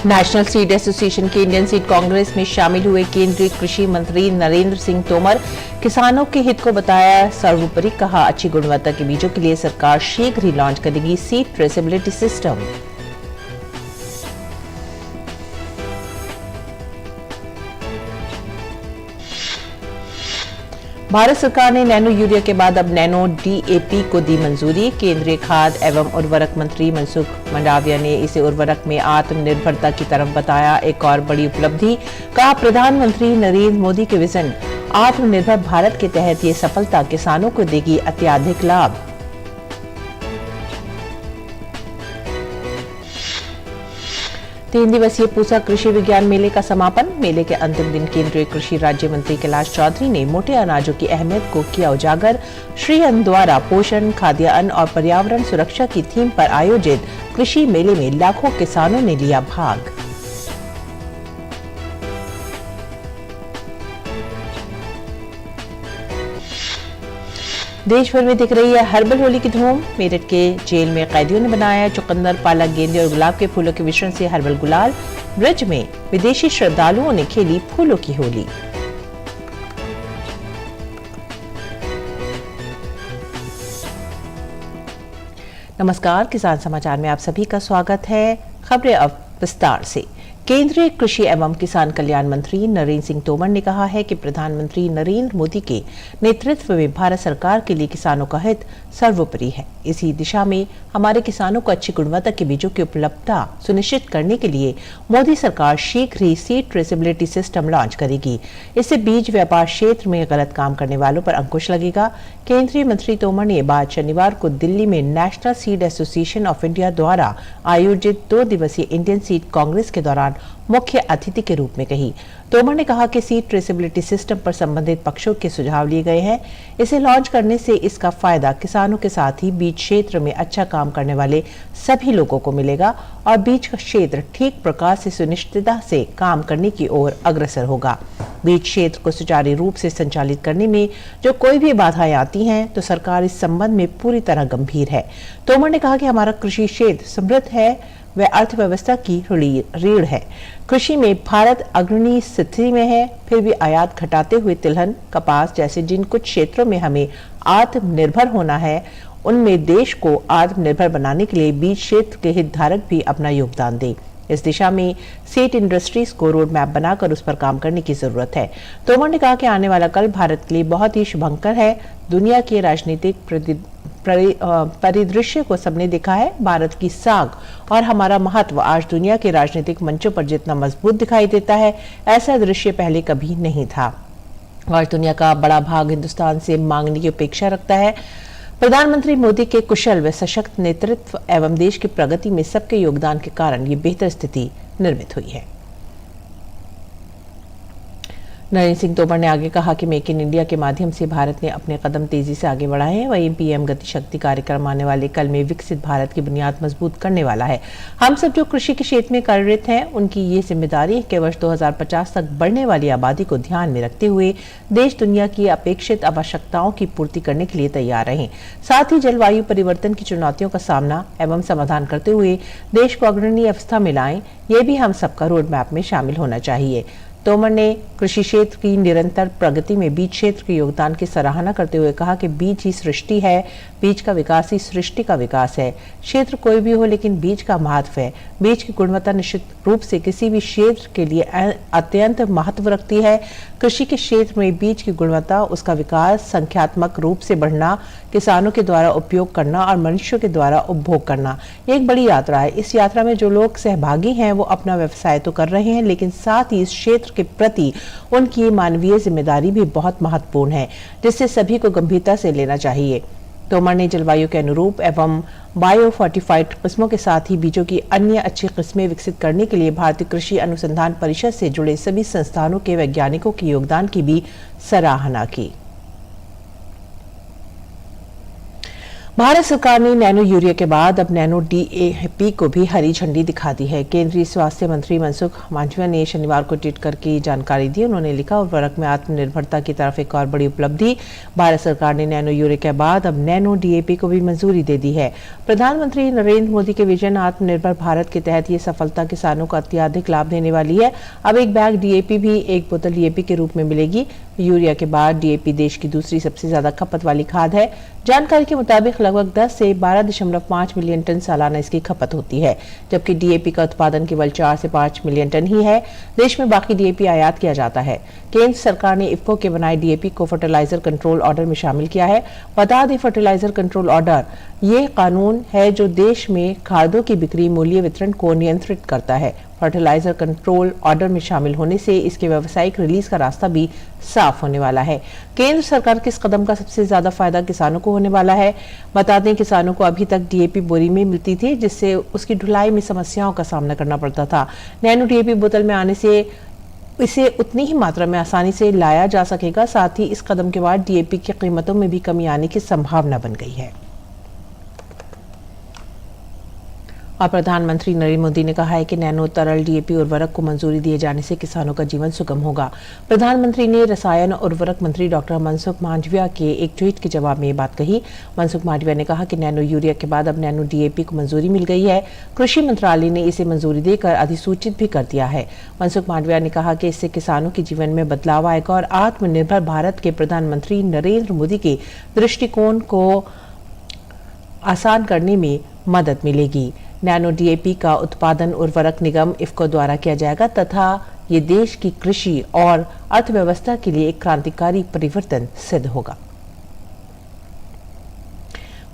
National seed association के Indian seed Congress में शामिल हुए केंद्रीय कृषि मंत्री नरेंद्र सिंह तोमर किसानों के हित को बताया सर्वोपरि, कहा अच्छी गुणवत्ता के बीजों के लिए सरकार शीघ्र ही लॉन्च करेगी सीड ट्रेसेबिलिटी सिस्टम। भारत सरकार ने नैनो यूरिया के बाद अब नैनो डीएपी को दी मंजूरी। केंद्रीय खाद्य एवं उर्वरक मंत्री मनसुख मंडाविया ने इसे उर्वरक में आत्मनिर्भरता की तरफ बताया एक और बड़ी उपलब्धि। कहा प्रधानमंत्री नरेंद्र मोदी के विजन आत्मनिर्भर भारत के तहत ये सफलता किसानों को देगी अत्यधिक लाभ। तीन दिवसीय पूसा कृषि विज्ञान मेले का समापन। मेले के अंतिम दिन केंद्रीय कृषि राज्य मंत्री कैलाश चौधरी ने मोटे अनाजों की अहमियत को किया उजागर। श्री अन्न द्वारा पोषण, खाद्य अन्न और पर्यावरण सुरक्षा की थीम पर आयोजित कृषि मेले में लाखों किसानों ने लिया भाग। देश भर में दिख रही है हर्बल होली की धूम। मेरठ के जेल में कैदियों ने बनाया चुकंदर, पालक, गेंदे और गुलाब के फूलों के मिश्रण से हर्बल गुलाल। ब्रज में विदेशी श्रद्धालुओं ने खेली फूलों की होली। नमस्कार, किसान समाचार में आप सभी का स्वागत है। खबरें अब विस्तार से। केंद्रीय कृषि एवं किसान कल्याण मंत्री नरेंद्र सिंह तोमर ने कहा है कि प्रधानमंत्री नरेंद्र मोदी के नेतृत्व में भारत सरकार के लिए किसानों का हित सर्वोपरि है। इसी दिशा में हमारे किसानों को अच्छी गुणवत्ता के बीजों की उपलब्धता सुनिश्चित करने के लिए मोदी सरकार शीघ्र ही सीड ट्रेसेबिलिटी सिस्टम लॉन्च करेगी। इससे बीज व्यापार क्षेत्र में गलत काम करने वालों पर अंकुश लगेगा। केंद्रीय मंत्री तोमर ने ये बात शनिवार को दिल्ली में national seed association of India द्वारा आयोजित 2 दिवसीय इंडियन सीड कांग्रेस के दौरान मुख्य अतिथि के रूप में कही। तोमर ने कहा कि सीड ट्रेसेबिलिटी सिस्टम पर संबंधित पक्षों के सुझाव लिए गए हैं। इसे लॉन्च करने से इसका फायदा किसानों के साथ ही बीज क्षेत्र में अच्छा काम करने वाले सभी लोगों को मिलेगा और बीज का क्षेत्र ठीक प्रकार से सुनिश्चितता से काम करने की ओर अग्रसर होगा। बीज क्षेत्र को सुचारू रूप से संचालित करने में जो कोई भी बाधाएं आती हैं तो सरकार इस संबंध में पूरी तरह गंभीर है। तोमर ने कहा कि हमारा कृषि क्षेत्र समृद्ध है, वह अर्थव्यवस्था की रीढ़ है। कृषि में भारत अग्रणी स्थिति में है, फिर भी आयात घटाते हुए तिलहन, कपास जैसे जिन कुछ क्षेत्रों में हमें आत्मनिर्भर होना है, उनमें देश को आत्मनिर्भर बनाने के लिए बीज क्षेत्र के हितधारक भी अपना योगदान दें। इस दिशा में सीड इंडस्ट्रीज को रोड मैप बनाकर उस पर काम करने की जरूरत है। तोमर ने कहा कि आने वाला कल भारत के लिए बहुत ही शुभंकर है। दुनिया के राजनीतिक परिदृश्य को सबने देखा है। भारत की साख और हमारा महत्व आज दुनिया के राजनीतिक मंचों पर जितना मजबूत दिखाई देता है, ऐसा दृश्य पहले कभी नहीं था। आज दुनिया का बड़ा भाग हिंदुस्तान से मांगने की अपेक्षा रखता है। प्रधानमंत्री मोदी के कुशल व सशक्त नेतृत्व एवं देश की प्रगति में सबके योगदान के कारण ये बेहतर स्थिति निर्मित हुई है। नरेंद्र सिंह तोमर ने आगे कहा कि मेक इन इंडिया के माध्यम से भारत ने अपने कदम तेजी से आगे बढ़ाए हैं। वहीं पीएम गति शक्ति कार्यक्रम आने वाले कल में विकसित भारत की बुनियाद मजबूत करने वाला है। हम सब जो कृषि के क्षेत्र में कार्यरत हैं, उनकी ये जिम्मेदारी है कि वर्ष 2050 तक बढ़ने वाली आबादी को ध्यान में रखते हुए देश दुनिया की अपेक्षित आवश्यकताओं की पूर्ति करने के लिए तैयार रहें। साथ ही जलवायु परिवर्तन की चुनौतियों का सामना एवं समाधान करते हुए देश को अग्रणी अवस्था में लाएं, ये भी हम सबका रोड मैप में शामिल होना चाहिए। तोमर ने कृषि क्षेत्र की निरंतर प्रगति में बीज क्षेत्र के योगदान की सराहना करते हुए कहा कि बीज ही सृष्टि है, बीज का विकास ही सृष्टि का विकास है। क्षेत्र कोई भी हो, लेकिन बीज का महत्व है। बीज की गुणवत्ता निश्चित रूप से किसी भी क्षेत्र के लिए अत्यंत महत्व रखती है। कृषि के क्षेत्र में बीज की गुणवत्ता, उसका विकास, संख्यात्मक रूप से बढ़ना, किसानों के द्वारा उपयोग करना और मनुष्यों के द्वारा उपभोग करना, ये एक बड़ी यात्रा है। इस यात्रा में जो लोग सहभागी हैं वो अपना व्यवसाय तो कर रहे हैं, लेकिन साथ ही इस क्षेत्र के प्रति उनकी मानवीय जिम्मेदारी भी बहुत महत्वपूर्ण है, जिससे सभी को गंभीरता से लेना चाहिए। तोमर ने जलवायु के अनुरूप एवं बायो फोर्टिफाइड किस्मों के साथ ही बीजों की अन्य अच्छी किस्में विकसित करने के लिए भारतीय कृषि अनुसंधान परिषद से जुड़े सभी संस्थानों के वैज्ञानिकों के योगदान की भी सराहना की। भारत सरकार ने नैनो यूरिया के बाद अब नैनो डीएपी को भी हरी झंडी दिखा दी है। केंद्रीय स्वास्थ्य मंत्री मनसुख मांडविया ने शनिवार को ट्वीट करके जानकारी दी। उन्होंने लिखा, उर्वरक में आत्मनिर्भरता की तरफ एक और बड़ी उपलब्धि। भारत सरकार ने नैनो यूरिया के बाद अब नैनो डीएपी को भी मंजूरी दे दी है। प्रधानमंत्री नरेंद्र मोदी के विजन आत्मनिर्भर भारत के तहत ये सफलता किसानों को अत्यधिक लाभ देने वाली है। अब एक बैग डीएपी भी एक बोतल डीएपी के रूप में मिलेगी। यूरिया के बाद डीएपी देश की दूसरी सबसे ज्यादा खपत वाली खाद है। जानकारी के मुताबिक लगभग 10 से 12.5 मिलियन टन सालाना इसकी खपत होती है, जबकि डीएपी का उत्पादन केवल 4 से 5 मिलियन टन ही है। देश में बाकी डीएपी आयात किया जाता है। केंद्र सरकार ने इफ्को के बनाए डीएपी को फर्टिलाइजर कंट्रोल ऑर्डर में शामिल किया है। बता दें, फर्टिलाइजर कंट्रोल ऑर्डर ये कानून है जो देश में खादों की बिक्री मूल्य वितरण को नियंत्रित करता है। फर्टिलाइजर कंट्रोल ऑर्डर में शामिल होने से इसके व्यावसायिक रिलीज का रास्ता भी साफ होने वाला है। केंद्र सरकार के इस कदम का सबसे ज्यादा फायदा किसानों को होने वाला है। बता दें, किसानों को अभी तक डीएपी बोरी में मिलती थी, जिससे उसकी ढुलाई में समस्याओं का सामना करना पड़ता था। नैनो डीएपी बोतल में आने से इसे उतनी ही मात्रा में आसानी से लाया जा सकेगा। साथ ही इस कदम के बाद डीएपी की कीमतों में भी कमी आने की संभावना बन गई है। और प्रधानमंत्री नरेंद्र मोदी ने कहा है कि नैनो तरल डीएपी उर्वरक को मंजूरी दिए जाने से किसानों का जीवन सुगम होगा। प्रधानमंत्री ने रसायन और उर्वरक मंत्री डॉक्टर मनसुख मांडविया के एक ट्वीट के जवाब में ये बात कही। मनसुख मांडविया ने कहा कि नैनो यूरिया के बाद अब नैनो डीएपी को मंजूरी मिल गई है। कृषि मंत्रालय ने इसे मंजूरी देकर अधिसूचित भी कर दिया है। मनसुख मांडविया ने कहा कि इससे किसानों के जीवन में बदलाव आएगा और आत्मनिर्भर भारत के प्रधानमंत्री नरेंद्र मोदी के दृष्टिकोण को आसान करने में मदद मिलेगी। नैनो डीएपी का उत्पादन उर्वरक निगम इफ्को द्वारा किया जाएगा तथा ये देश की कृषि और अर्थव्यवस्था के लिए एक क्रांतिकारी परिवर्तन सिद्ध होगा।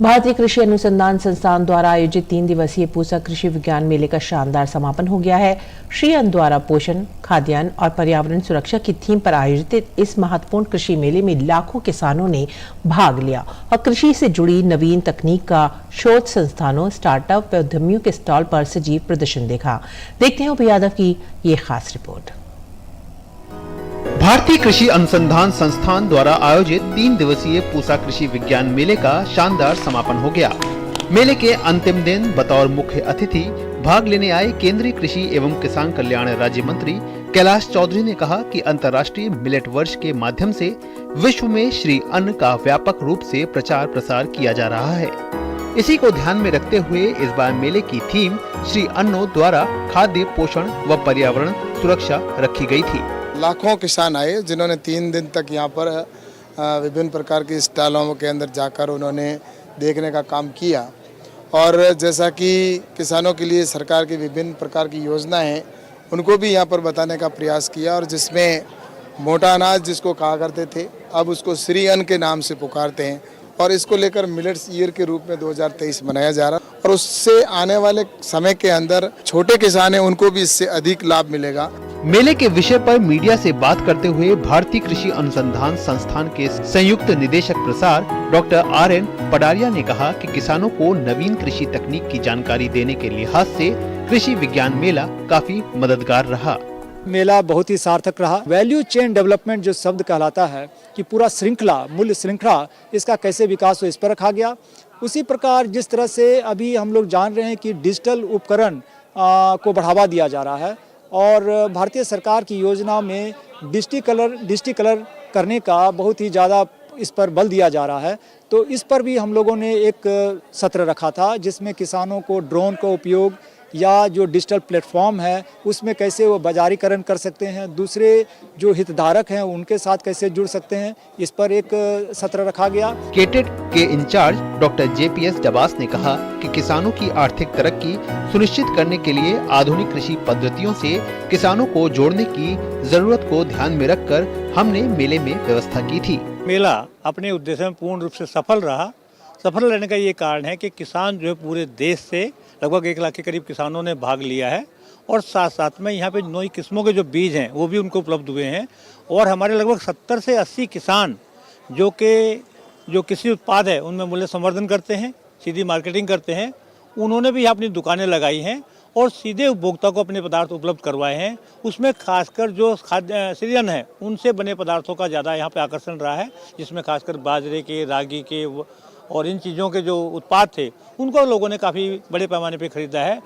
भारतीय कृषि अनुसंधान संस्थान द्वारा आयोजित 3 दिवसीय पूसा कृषि विज्ञान मेले का शानदार समापन हो गया है। श्री अन्न द्वारा पोषण, खाद्यान्न और पर्यावरण सुरक्षा की थीम पर आयोजित इस महत्वपूर्ण कृषि मेले में लाखों किसानों ने भाग लिया और कृषि से जुड़ी नवीन तकनीक का शोध संस्थानों, स्टार्टअप व उद्यमियों के स्टॉल पर सजीव प्रदर्शन देखा। देखते हैं उप यादव की ये खास रिपोर्ट। भारतीय कृषि अनुसंधान संस्थान द्वारा आयोजित 3 दिवसीय पूसा कृषि विज्ञान मेले का शानदार समापन हो गया। मेले के अंतिम दिन बतौर मुख्य अतिथि भाग लेने आए केंद्रीय कृषि एवं किसान कल्याण राज्य मंत्री कैलाश चौधरी ने कहा कि अंतर्राष्ट्रीय मिलेट वर्ष के माध्यम से विश्व में श्री अन्न का व्यापक रूप से प्रचार प्रसार किया जा रहा है। इसी को ध्यान में रखते हुए इस बार मेले की थीम श्री अन्नों द्वारा खाद्य, पोषण व पर्यावरण सुरक्षा रखी गई थी। लाखों किसान आए जिन्होंने 3 दिन तक यहाँ पर विभिन्न प्रकार की स्टॉलों के अंदर जाकर उन्होंने देखने का काम किया और जैसा कि किसानों के लिए सरकार की विभिन्न प्रकार की योजनाएं हैं उनको भी यहाँ पर बताने का प्रयास किया और जिसमें मोटा अनाज जिसको कहा करते थे अब उसको श्री अन्न के नाम से पुकारते हैं और इसको लेकर मिलेट्स ईयर के रूप में 2023 मनाया जा रहा है और उससे आने वाले समय के अंदर छोटे किसान हैं उनको भी इससे अधिक लाभ मिलेगा। मेले के विषय पर मीडिया से बात करते हुए भारतीय कृषि अनुसंधान संस्थान के संयुक्त निदेशक प्रसार डॉक्टर RN पडारिया ने कहा कि किसानों को नवीन कृषि तकनीक की जानकारी देने के लिहाज से कृषि विज्ञान मेला काफी मददगार रहा। मेला बहुत ही सार्थक रहा। वैल्यू चेन डेवलपमेंट जो शब्द कहलाता है कि पूरा श्रृंखला, मूल्य श्रृंखला इसका कैसे विकास हो इस पर रखा गया। उसी प्रकार जिस तरह से अभी हम लोग जान रहे हैं कि डिजिटल उपकरण को बढ़ावा दिया जा रहा है और भारतीय सरकार की योजना में डिजिटल करने का बहुत ही ज़्यादा इस पर बल दिया जा रहा है। तो इस पर भी हम लोगों ने एक सत्र रखा था जिसमें किसानों को ड्रोन का उपयोग या जो डिजिटल प्लेटफॉर्म है उसमें कैसे वो बाजारीकरण कर सकते हैं, दूसरे जो हितधारक हैं उनके साथ कैसे जुड़ सकते हैं, इस पर एक सत्र रखा गया। केटेड के इंचार्ज डॉक्टर JPS डबास ने कहा कि किसानों की आर्थिक तरक्की सुनिश्चित करने के लिए आधुनिक कृषि पद्धतियों से किसानों को जोड़ने की जरूरत को ध्यान में रखकर हमने मेले में व्यवस्था की थी। मेला अपने उद्देश्य में पूर्ण रूप से सफल रहा। सफल रहने का ये कारण है कि किसान जो है पूरे देश से लगभग 1 लाख के करीब किसानों ने भाग लिया है और साथ साथ में यहाँ पे नई किस्मों के जो बीज हैं वो भी उनको उपलब्ध हुए हैं और हमारे लगभग 70 से 80 किसान जो कृषि उत्पाद है उनमें मूल्य संवर्धन करते हैं, सीधी मार्केटिंग करते हैं, उन्होंने भी यहाँ अपनी दुकानें लगाई हैं और सीधे उपभोक्ता को अपने पदार्थ उपलब्ध करवाए हैं। उसमें खासकर जो खाद्य श्री अन्न है उनसे बने पदार्थों का ज़्यादा यहाँ पे आकर्षण रहा है, जिसमें खासकर बाजरे के, रागी के और इन चीज़ों के जो उत्पाद थे उनको लोगों ने काफ़ी बड़े पैमाने पर खरीदा है।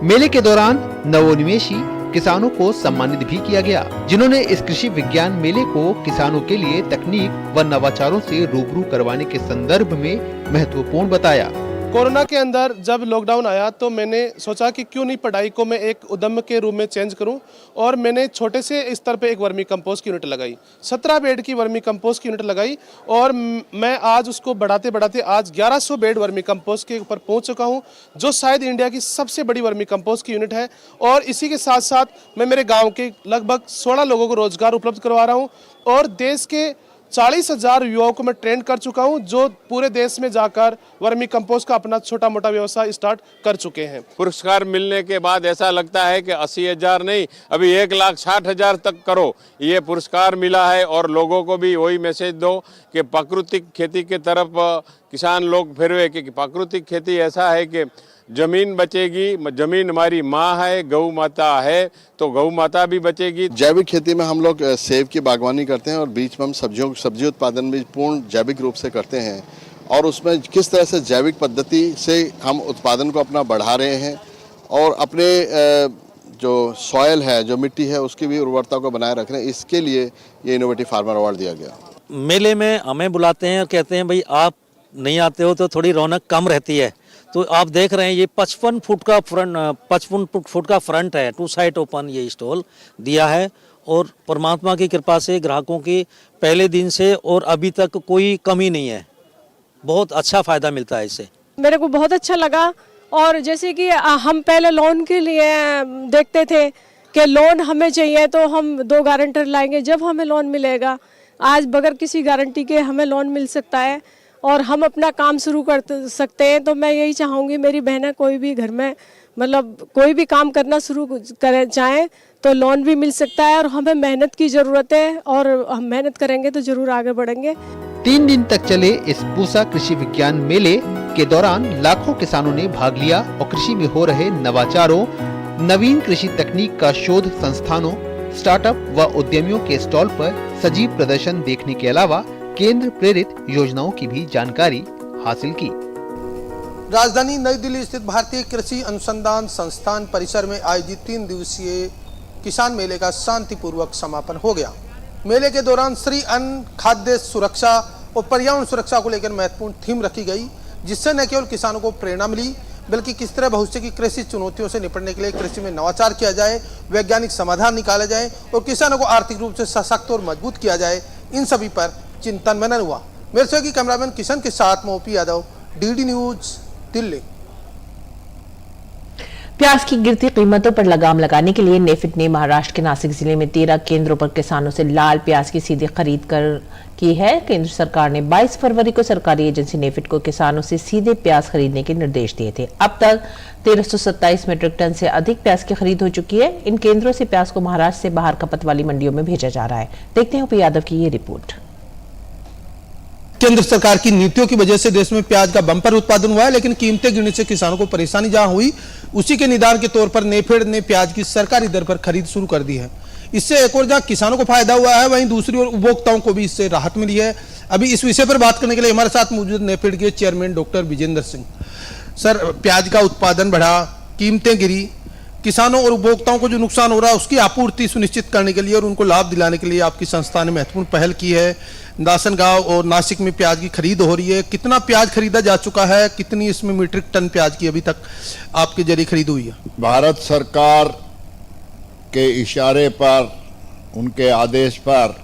मेले के दौरान नवोन्मेषी किसानों को सम्मानित भी किया गया, जिन्होंने इस कृषि विज्ञान मेले को किसानों के लिए तकनीक व नवाचारों से रूबरू करवाने के संदर्भ में महत्वपूर्ण बताया। कोरोना के अंदर जब लॉकडाउन आया तो मैंने सोचा कि क्यों नहीं पढ़ाई को मैं एक उद्यम के रूप में चेंज करूं, और मैंने छोटे से स्तर पे एक वर्मी कंपोस्ट की यूनिट लगाई, 17 बेड की वर्मी कंपोस्ट की यूनिट लगाई, और मैं आज उसको बढ़ाते बढ़ाते आज 1100 बेड वर्मी कंपोस्ट के ऊपर पहुंच चुका हूं, जो शायद इंडिया की सबसे बड़ी वर्मी कंपोस्ट की यूनिट है। और इसी के साथ साथ मैं मेरे गाँव के लगभग 16 लोगों को रोजगार उपलब्ध करवा रहा हूँ, और देश के 40,000 युवाओं को मैं ट्रेन कर चुका हूं, जो पूरे देश में जाकर वर्मी कंपोस्ट का अपना छोटा मोटा व्यवसाय स्टार्ट कर चुके हैं। पुरस्कार मिलने के बाद ऐसा लगता है कि 80,000 नहीं, अभी 1,60,000 तक करो। ये पुरस्कार मिला है, और लोगों को भी वही मैसेज दो कि प्राकृतिक खेती के तरफ किसान लोग फिरवे, कि प्राकृतिक खेती ऐसा है कि जमीन बचेगी, जमीन हमारी माँ है, गौ माता है, तो गौ माता भी बचेगी। जैविक खेती में हम लोग सेब की बागवानी करते हैं, और बीच में हम सब्जी उत्पादन भी पूर्ण जैविक रूप से करते हैं, और उसमें किस तरह से जैविक पद्धति से हम उत्पादन को अपना बढ़ा रहे हैं, और अपने जो सॉयल है, जो मिट्टी है, उसकी भी उर्वरता को बनाए रख रहे हैं। इसके लिए ये इनोवेटिव फार्मर अवार्ड दिया गया। मेले में हमें बुलाते हैं और कहते हैं भाई आप नहीं आते हो तो थोड़ी रौनक कम रहती है। तो आप देख रहे हैं ये 55 फुट का फ्रंट है, 2 साइड ओपन ये स्टॉल दिया है, और परमात्मा की कृपा से ग्राहकों की पहले दिन से और अभी तक कोई कमी नहीं है। बहुत अच्छा फायदा मिलता है इससे। मेरे को बहुत अच्छा लगा। और जैसे कि हम पहले लोन के लिए देखते थे कि लोन हमें चाहिए तो हम 2 गारंटर लाएंगे, जब हमें लोन मिलेगा, आज बगैर किसी गारंटी के हमें लोन मिल सकता है और हम अपना काम शुरू कर सकते हैं। तो मैं यही चाहूँगी मेरी बहनें कोई भी घर में मतलब कोई भी काम करना शुरू करें चाहें तो लोन भी मिल सकता है, और हमें मेहनत की ज़रूरत है, और हम मेहनत करेंगे तो ज़रूर आगे बढ़ेंगे। 3 दिन तक चले इस पूसा कृषि विज्ञान मेले के दौरान लाखों किसानों ने भाग लिया, और कृषि में हो रहे नवाचारों, नवीन कृषि तकनीक का शोध संस्थानों, स्टार्टअप व उद्यमियों के स्टॉल पर सजीव प्रदर्शन देखने के अलावा केंद्र प्रेरित योजनाओं की भी जानकारी हासिल की। राजधानी नई दिल्ली स्थित भारतीय कृषि अनुसंधान संस्थान परिसर में आयोजित 3 दिवसीय किसान मेले का शांतिपूर्वक समापन हो गया। मेले के दौरान श्री अन्न, खाद्य सुरक्षा और पर्यावरण सुरक्षा को लेकर महत्वपूर्ण थीम रखी गई, जिससे न केवल किसानों को प्रेरणा मिली बल्कि किस तरह भविष्य की कृषि चुनौतियों से निपटने के लिए कृषि में नवाचार किया जाए, वैज्ञानिक समाधान निकाला जाए और किसानों को आर्थिक रूप से सशक्त और मजबूत किया जाए, इन सभी पर चिंतन मनन हुआ। मेरे सहयोगी कैमरामैन किशन के साथ मोपी यादव, डीडी न्यूज, दिल्ली। प्याज की गिरती कीमतों पर लगाम लगाने के लिए नेफेड ने महाराष्ट्र के नासिक जिले में 13 केंद्रों पर किसानों से लाल प्याज की सीधी खरीद की है। केंद्र सरकार ने 22 फरवरी को सरकारी एजेंसी नेफेड को किसानों से सीधे प्याज खरीदने के निर्देश दिए थे। अब तक 1327 मीट्रिक टन से अधिक प्याज की खरीद हो चुकी है। इन केंद्रों से प्याज को महाराष्ट्र से बाहर खपत वाली मंडियों में भेजा जा रहा है। देखते हैं ओपी यादव की ये रिपोर्ट। केंद्र सरकार की नीतियों की वजह से देश में प्याज का बम्पर उत्पादन हुआ है, लेकिन कीमतें गिरने से किसानों को परेशानी जहां हुई, उसी के निदान के तौर पर नेफेड ने प्याज की सरकारी दर पर खरीद शुरू कर दी है। इससे एक और जहां किसानों को फायदा हुआ है, वहीं दूसरी ओर उपभोक्ताओं को भी इससे राहत मिली है। अभी इस विषय पर बात करने के लिए हमारे साथ मौजूद नेफेड के chairman doctor Vijendra Singh. Sir, प्याज का उत्पादन बढ़ा, कीमतें गिरी, किसानों और उपभोक्ताओं को जो नुकसान हो रहा है उसकी आपूर्ति सुनिश्चित करने के लिए और उनको लाभ दिलाने के लिए आपकी संस्था ने महत्वपूर्ण पहल की है। दासनगांव और नासिक में प्याज की खरीद हो रही है। कितना प्याज खरीदा जा चुका है, कितनी इसमें मीट्रिक टन प्याज की अभी तक आपके जरिए खरीद हुई है? भारत सरकार के इशारे पर, उनके आदेश पर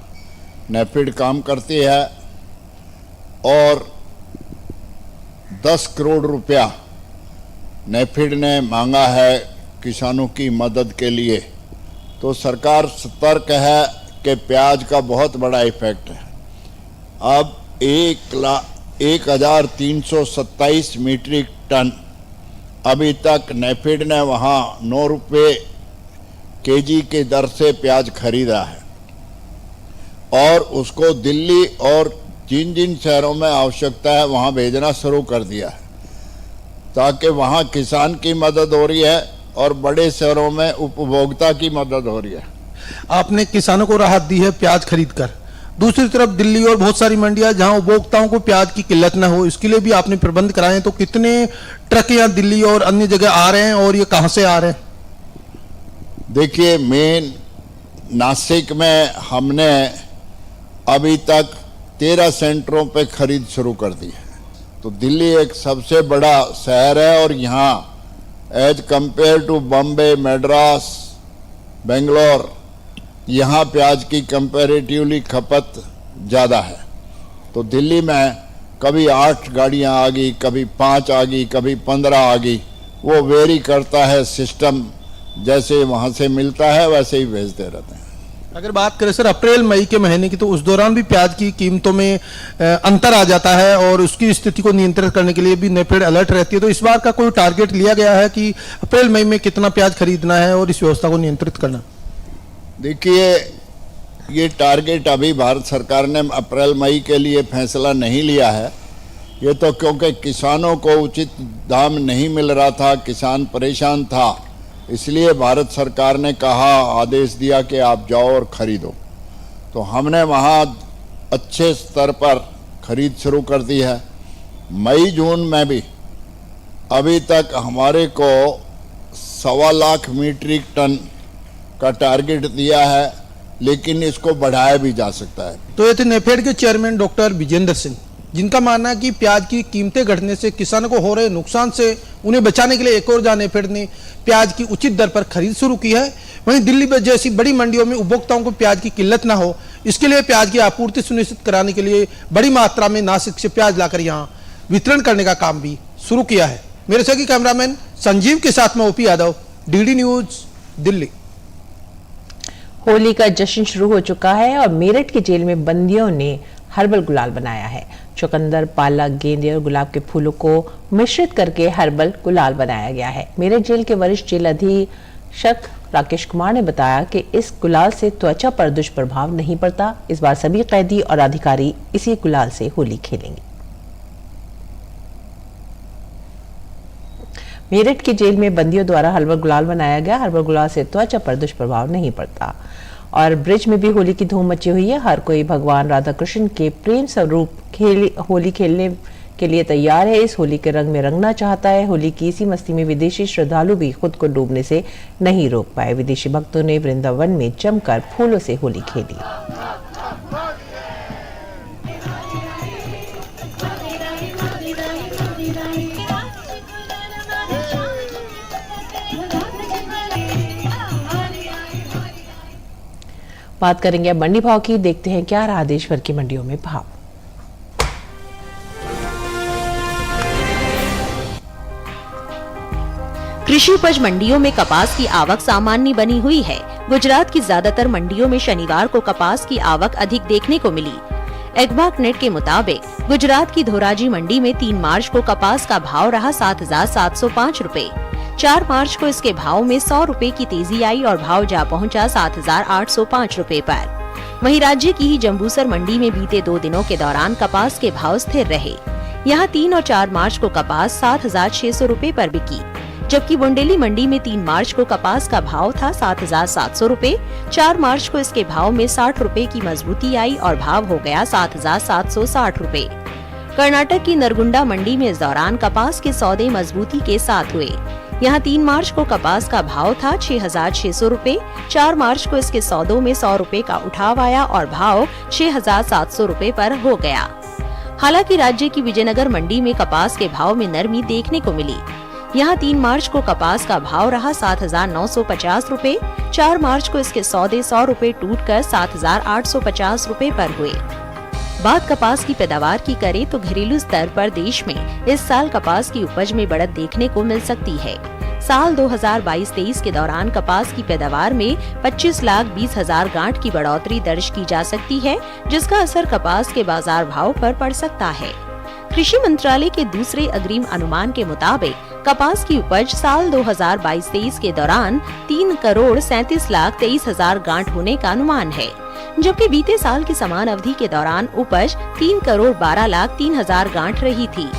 नेफेड काम करती है और 10 करोड़ रुपया नेफेड ने मांगा है किसानों की मदद के लिए। तो सरकार सतर्क है कि प्याज का बहुत बड़ा इफेक्ट है। अब 1,327 मीट्रिक टन अभी तक नेफेड ने वहाँ 9 रुपये केजी के दर से प्याज खरीदा है और उसको दिल्ली और जिन जिन शहरों में आवश्यकता है वहाँ भेजना शुरू कर दिया है, ताकि वहाँ किसान की मदद हो रही है और बड़े शहरों में उपभोक्ता की मदद हो रही है। आपने किसानों को राहत दी है प्याज खरीद कर, दूसरी तरफ दिल्ली और बहुत सारी मंडियां जहां उपभोक्ताओं को प्याज की किल्लत न हो, इसके लिए भी आपने प्रबंध कराए हैं। तो कितने ट्रक यहाँ दिल्ली और अन्य जगह आ रहे हैं और ये कहां से आ रहे हैं? देखिए, मेन नासिक में हमने अभी तक 13 सेंटरों पे खरीद शुरू कर दी है। तो दिल्ली एक सबसे बड़ा शहर है और यहाँ as compare to Bombay, Madras, Bangalore, यहाँ प्याज की कंपैरेटिवली खपत ज़्यादा है। तो दिल्ली में कभी 8 गाड़ियाँ आ गई, कभी 5 आ गई, कभी 15 आ गई, वो वेरी करता है। सिस्टम जैसे वहाँ से मिलता है वैसे ही भेजते रहते हैं। अगर बात करें सर अप्रैल मई के महीने की, तो उस दौरान भी प्याज की कीमतों में अंतर आ जाता है और उसकी स्थिति को नियंत्रित करने के लिए भी नेफेड अलर्ट रहती है। तो इस बार का कोई टारगेट लिया गया है कि अप्रैल मई में कितना प्याज खरीदना है और इस व्यवस्था को नियंत्रित करना? देखिए, ये टारगेट अभी भारत सरकार ने अप्रैल मई के लिए फैसला नहीं लिया है। ये तो क्योंकि किसानों को उचित दाम नहीं मिल रहा था, किसान परेशान था, इसलिए भारत सरकार ने कहा, आदेश दिया कि आप जाओ और खरीदो। तो हमने वहाँ अच्छे स्तर पर खरीद शुरू कर दी है। मई जून में भी अभी तक हमारे को 1.25 लाख मीट्रिक टन का टारगेट दिया है, लेकिन इसको बढ़ाया भी जा सकता है। तो ये थे नेफेड के चेयरमैन डॉक्टर विजेंद्र सिंह, जिनका मानना है कि प्याज की कीमतें घटने से किसानों को हो रहे नुकसान से उन्हें बचाने के लिए एक और जहां नेफेड ने प्याज की उचित दर पर खरीद शुरू की है, वहीं दिल्ली में जैसी बड़ी मंडियों में उपभोक्ताओं को प्याज की किल्लत ना हो, इसके लिए प्याज की आपूर्ति सुनिश्चित कराने के लिए बड़ी मात्रा में नासिक से प्याज लाकर यहाँ वितरण करने का काम भी शुरू किया है। मेरे सहयोगी कैमरामैन संजीव के साथ में OP Yadav, DD news, Delhi. Holi का जश्न शुरू हो चुका है और मेरठ की जेल में बंदियों ने हर्बल गुलाल बनाया है। चुकंदर, पालक, गेंदे और गुलाब के फूलों को मिश्रित करके हर्बल गुलाल बनाया गया है। मेरठ जेल के वरिष्ठ जेल अधीक्षक राकेश कुमार ने बताया कि इस गुलाल से त्वचा पर दुष्प्रभाव नहीं पड़ता। इस बार सभी कैदी और अधिकारी इसी गुलाल से होली खेलेंगे। मेरठ की जेल में बंदियों द्वारा हर्बल गुलाल बनाया गया। हर्बल गुलाल से त्वचा पर दुष्प्रभाव नहीं पड़ता। और ब्रिज में भी होली की धूम मची हुई है। हर कोई भगवान राधा कृष्ण के प्रेम स्वरूप होली खेलने के लिए तैयार है। इस होली के रंग में रंगना चाहता है। होली की इसी मस्ती में विदेशी श्रद्धालु भी खुद को डूबने से नहीं रोक पाए। विदेशी भक्तों ने वृंदावन में जमकर फूलों से होली खेली। बात करेंगे अब मंडी भाव की। देखते हैं क्या रहा देश भर की मंडियों में भाव। कृषि उपज मंडियों में कपास की आवक सामान्य बनी हुई है। गुजरात की ज्यादातर मंडियों में शनिवार को कपास की आवक अधिक देखने को मिली। एग्बाक नेट के मुताबिक गुजरात की धोराजी मंडी में 3 मार्च को कपास का भाव रहा 7,705 रुपए। 4 मार्च को इसके भाव में 100 रुपए की तेजी आई और भाव जा पहुंचा 7,805 रुपए पर। वहीं राज्य की ही जम्बूसर मंडी में बीते 2 दिनों के दौरान कपास के भाव स्थिर रहे। यहां 3 और 4 मार्च को कपास 7,600 रुपए पर बिकी, जबकि बुंडेली मंडी में 3 मार्च को कपास का भाव था 7,700 रुपए। 4 मार्च को इसके भाव में 60 रुपए की मजबूती आई और भाव हो गया 7,760 रुपए। कर्नाटक की नरगुंडा मंडी में इस दौरान कपास के सौदे मजबूती के साथ हुए। यहाँ 3 मार्च को कपास का भाव था 6,600 रुपए। 4 मार्च को इसके सौदों में 100 रुपए का उठाव आया और भाव 6,700 रुपए पर हो गया। हालांकि राज्य की विजयनगर मंडी में कपास के भाव में नरमी देखने को मिली। यहाँ 3 मार्च को कपास का भाव रहा 7,950 रुपए। 4 मार्च को इसके सौदे 100 रुपए टूटकर 7,850 रुपए पर हुए। बात कपास की पैदावार की करें तो घरेलू स्तर पर देश में इस साल कपास की उपज में बढ़त देखने को मिल सकती है। साल 2022-23 के दौरान कपास की पैदावार में 25,20,000 गांठ की बढ़ोतरी दर्ज की जा सकती है, जिसका असर कपास के बाजार भाव पर पड़ सकता है। कृषि मंत्रालय के दूसरे अग्रिम अनुमान के मुताबिक कपास की उपज साल 2022-23 के दौरान 3,37,23,000 गांठ होने का अनुमान है, जबकि बीते साल की समान अवधि के दौरान उपज 3,12,03,000 गांठ रही थी।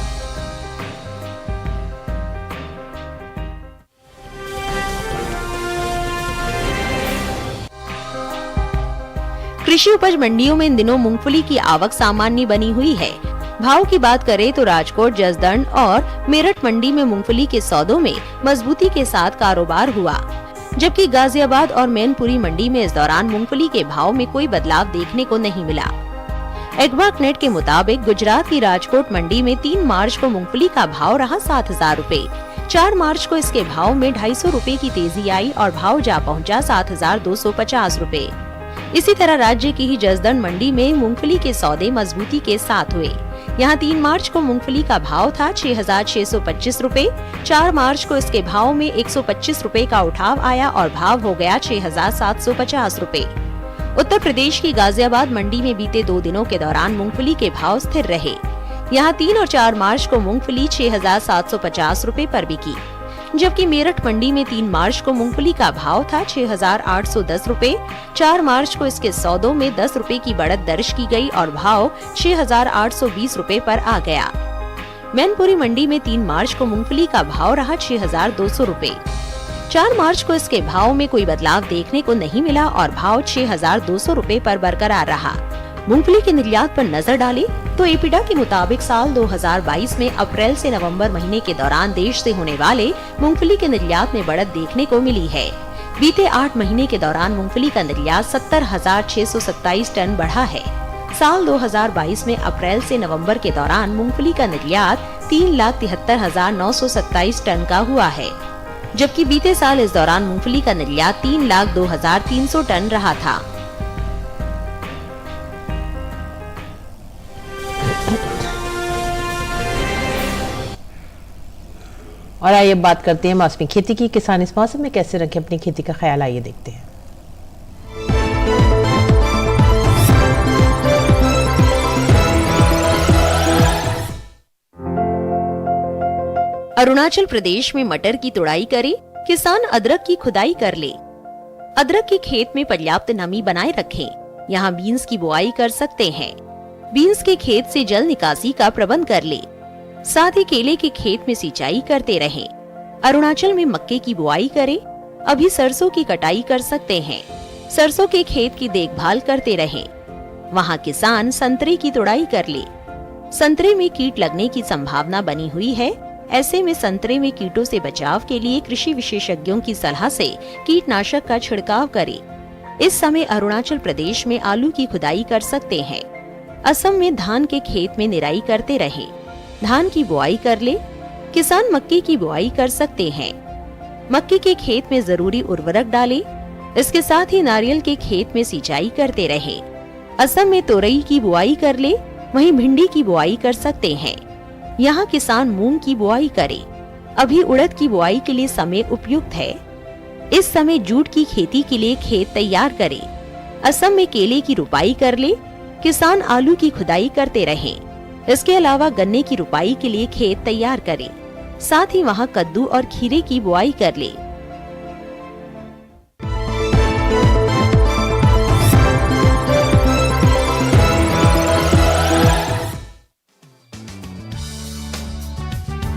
कृषि उपज मंडियों में इन दिनों मूंगफली की आवक सामान्य बनी हुई है। भाव की बात करें तो राजकोट, जसदण और मेरठ मंडी में मूंगफली के सौदों में मजबूती के साथ कारोबार हुआ, जबकि गाजियाबाद और मैनपुरी मंडी में इस दौरान मूंगफली के भाव में कोई बदलाव देखने को नहीं मिला। एडवाक नेट के मुताबिक गुजरात की राजकोट मंडी में 3 मार्च को मूंगफली का भाव रहा 7,000 रूपए। 4 मार्च को इसके भाव में 250 रूपए की तेजी आई और भाव जा पहुंचा 7,250 रूपए। इसी तरह राज्य की ही जसदण मंडी में मूंगफली के सौदे मजबूती के साथ हुए। यहाँ 3 मार्च को मूंगफली का भाव था 6,625 रूपए। 4 मार्च को इसके भाव में 125 रूपए का उठाव आया और भाव हो गया 6,750 रूपए। उत्तर प्रदेश की गाजियाबाद मंडी में बीते 2 दिनों के दौरान मूंगफली के भाव स्थिर रहे। यहाँ 3 और 4 मार्च को मूंगफली 6,750 रूपए पर बिकी, जबकि मेरठ मंडी में 3 मार्च को मूंगफली का भाव था 6,810 रूपए। 4 मार्च को इसके सौदों में 10 रूपए की बढ़त दर्ज की गई और भाव 6,820 रूपए पर आ गया। मैनपुरी मंडी में 3 मार्च को मूंगफली का भाव रहा 6,200 रूपए। 4 मार्च को इसके भाव में कोई बदलाव देखने को नहीं मिला और भाव 6,200 रूपए पर बरकरार रहा। मूंगफली के निर्यात पर नजर डालें तो एपीडा के मुताबिक साल 2022 में अप्रैल से नवंबर महीने के दौरान देश से होने वाले मूंगफली के निर्यात में बढ़त देखने को मिली है। बीते 8 महीने के दौरान मूंगफली का निर्यात 70,627 टन बढ़ा है। साल 2022 में अप्रैल से नवंबर के दौरान मूंगफली का निर्यात 3,73,927 टन का हुआ है, जबकि बीते साल इस दौरान मूंगफली का निर्यात 3,02,300 टन रहा था। और आइए बात करते हैं मौसमी खेती की। किसान इस मौसम में कैसे रखें अपनी खेती का ख्याल, आइए देखते हैं। अरुणाचल प्रदेश में मटर की तुड़ाई करे, किसान अदरक की खुदाई कर ले। अदरक के खेत में पर्याप्त नमी बनाए रखें। यहाँ बीन्स की बुआई कर सकते हैं। बीन्स के खेत से जल निकासी का प्रबंध कर ले। साथ ही केले के खेत में सिंचाई करते रहें। अरुणाचल में मक्के की बुआई करें। अभी सरसों की कटाई कर सकते हैं। सरसों के खेत की देखभाल करते रहें। वहाँ किसान संतरे की तुड़ाई कर ले। संतरे में कीट लगने की संभावना बनी हुई है। ऐसे में संतरे में कीटों से बचाव के लिए कृषि विशेषज्ञों की सलाह से कीटनाशक का छिड़काव करें। इस समय अरुणाचल प्रदेश में आलू की खुदाई कर सकते हैं। असम में धान के खेत में निराई करते रहें। धान की बुआई कर ले। किसान मक्के की बुआई कर सकते हैं। मक्के के खेत में जरूरी उर्वरक डालें। इसके साथ ही नारियल के खेत में सिंचाई करते रहें। असम में तोरई की बुआई कर ले। वहीं भिंडी की बुआई कर सकते हैं। यहाँ किसान मूंग की बुआई करे। अभी उड़द की बुआई के लिए समय उपयुक्त है। इस समय जूट की खेती के लिए खेत तैयार करे। असम में केले की रुपाई कर ले। किसान आलू की खुदाई करते रहें। इसके अलावा गन्ने की रुपाई के लिए खेत तैयार करें। साथ ही वहाँ कद्दू और खीरे की बुआई कर ले।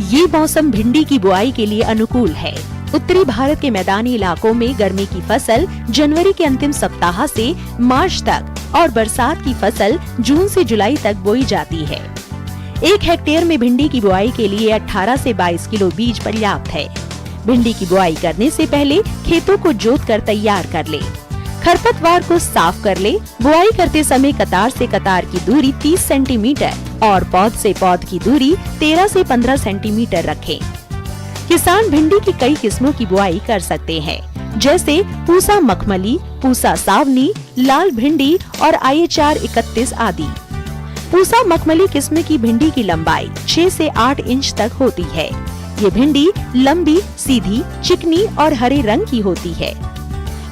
ये मौसम भिंडी की बुआई के लिए अनुकूल है। उत्तरी भारत के मैदानी इलाकों में गर्मी की फसल जनवरी के अंतिम सप्ताह से मार्च तक और बरसात की फसल जून से जुलाई तक बोई जाती है। 1 हेक्टेयर में भिंडी की बुआई के लिए 18 से 22 किलो बीज पर्याप्त है। भिंडी की बुआई करने से पहले खेतों को जोतकर तैयार कर ले। खरपतवार को साफ कर ले। बुआई करते समय कतार से कतार की दूरी 30 सेंटीमीटर और पौध से पौध की दूरी 13 से 15 सेंटीमीटर रखें। किसान भिंडी की कई किस्मों की बुआई कर सकते हैं, जैसे पूसा मखमली, पूसा सावनी, लाल भिंडी और IHR 31 आदि। पूसा मखमली किस्म की भिंडी की लंबाई 6 से 8 इंच तक होती है। ये भिंडी लंबी, सीधी, चिकनी और हरे रंग की होती है।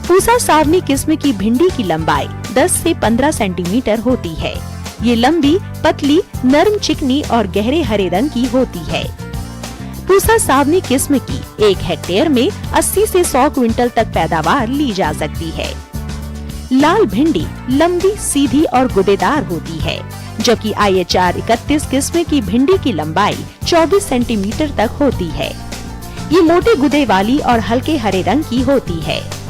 पूसा सावनी किस्म की भिंडी की लंबाई 10 से 15 सेंटीमीटर होती है। ये लंबी, पतली, नरम, चिकनी और गहरे हरे रंग की होती है। पूसा सावनी किस्म की 1 हेक्टेयर में 80 से 100 क्विंटल तक पैदावार ली जा सकती है। लाल भिंडी लंबी, सीधी और गुदेदार होती है, जबकि IHR 31 किस्म की भिंडी की लंबाई 24 सेंटीमीटर तक होती है। ये मोटे गुदे वाली और हल्के हरे रंग की होती है।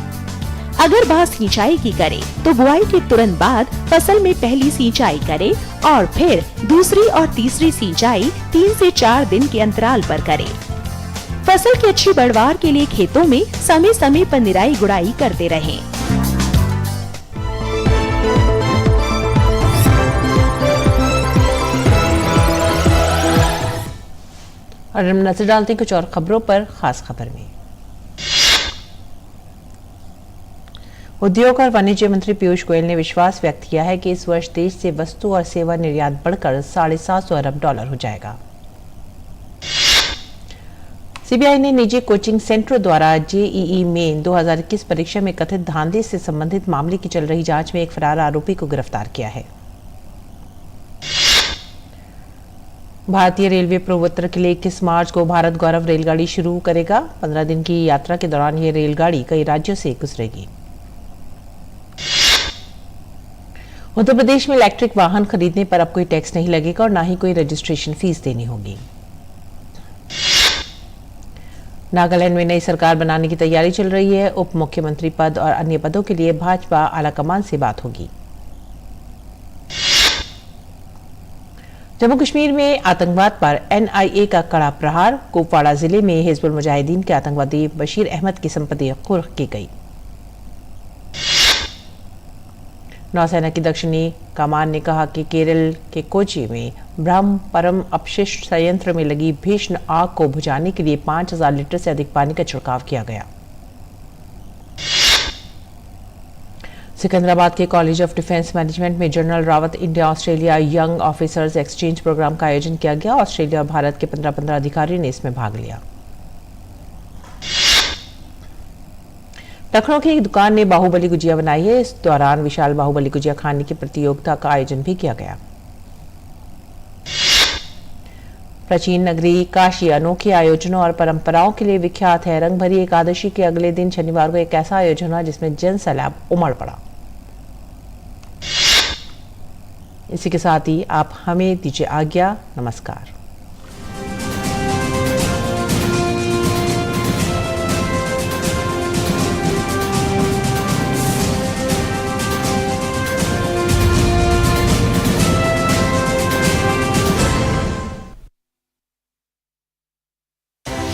अगर बात सिंचाई की करें तो बुआई के तुरंत बाद फसल में पहली सिंचाई करें और फिर दूसरी और तीसरी सिंचाई 3 से 4 दिन के अंतराल पर करें। फसल की अच्छी पैदावार के लिए खेतों में समय समय पर निराई गुड़ाई करते रहें। और हम नजर डालते हैं कुछ और खबरों पर। खास खबर में उद्योग और वाणिज्य मंत्री पीयूष गोयल ने विश्वास व्यक्त किया है कि इस वर्ष देश से वस्तु और सेवा निर्यात बढ़कर $750 अरब हो जाएगा। सीबीआई ने निजी कोचिंग सेंटरों द्वारा जेईई मेन 2021 परीक्षा में कथित धांधली से संबंधित मामले की चल रही जांच में एक फरार आरोपी को गिरफ्तार किया है। भारतीय रेलवे पूर्वोत्तर के लिए 21 मार्च को भारत गौरव रेलगाड़ी शुरू करेगा। 15 दिन की यात्रा के दौरान यह रेलगाड़ी कई राज्यों से गुजरेगी। उत्तर प्रदेश में इलेक्ट्रिक वाहन खरीदने पर अब कोई टैक्स नहीं लगेगा और ना ही कोई रजिस्ट्रेशन फीस देनी होगी। नागालैंड में नई सरकार बनाने की तैयारी चल रही है। उप मुख्यमंत्री पद और अन्य पदों के लिए भाजपा आलाकमान से बात होगी। जम्मू कश्मीर में आतंकवाद पर एनआईए का कड़ा प्रहार। कुपवाड़ा जिले में हिजबुल मुजाहिदीन के आतंकवादी बशीर अहमद की संपत्ति कुर्क की गई। नौसेना की दक्षिणी कमान ने कहा कि केरल के कोची में ब्रह्मपुरम अपशिष्ट संयंत्र में लगी भीषण आग को बुझाने के लिए 5000 लीटर से अधिक पानी का छिड़काव किया गया। सिकंदराबाद के कॉलेज ऑफ डिफेंस मैनेजमेंट में general Rawat India Australia young officers exchange programme का आयोजन किया गया। ऑस्ट्रेलिया और भारत के 15 अधिकारियों ने इसमें भाग लिया। लखनऊ की एक दुकान ने बाहुबली गुजिया बनाई है। इस दौरान विशाल बाहुबली गुजिया खाने की प्रतियोगिता का आयोजन भी किया गया। प्राचीन नगरी काशी अनोखे आयोजनों और परंपराओं के लिए विख्यात है। रंगभरी एकादशी के अगले दिन शनिवार को एक ऐसा आयोजन हुआ जिसमें जन सैलाब उमड़ पड़ा। इसी के साथ ही आप हमें दीजिए आज्ञा। नमस्कार।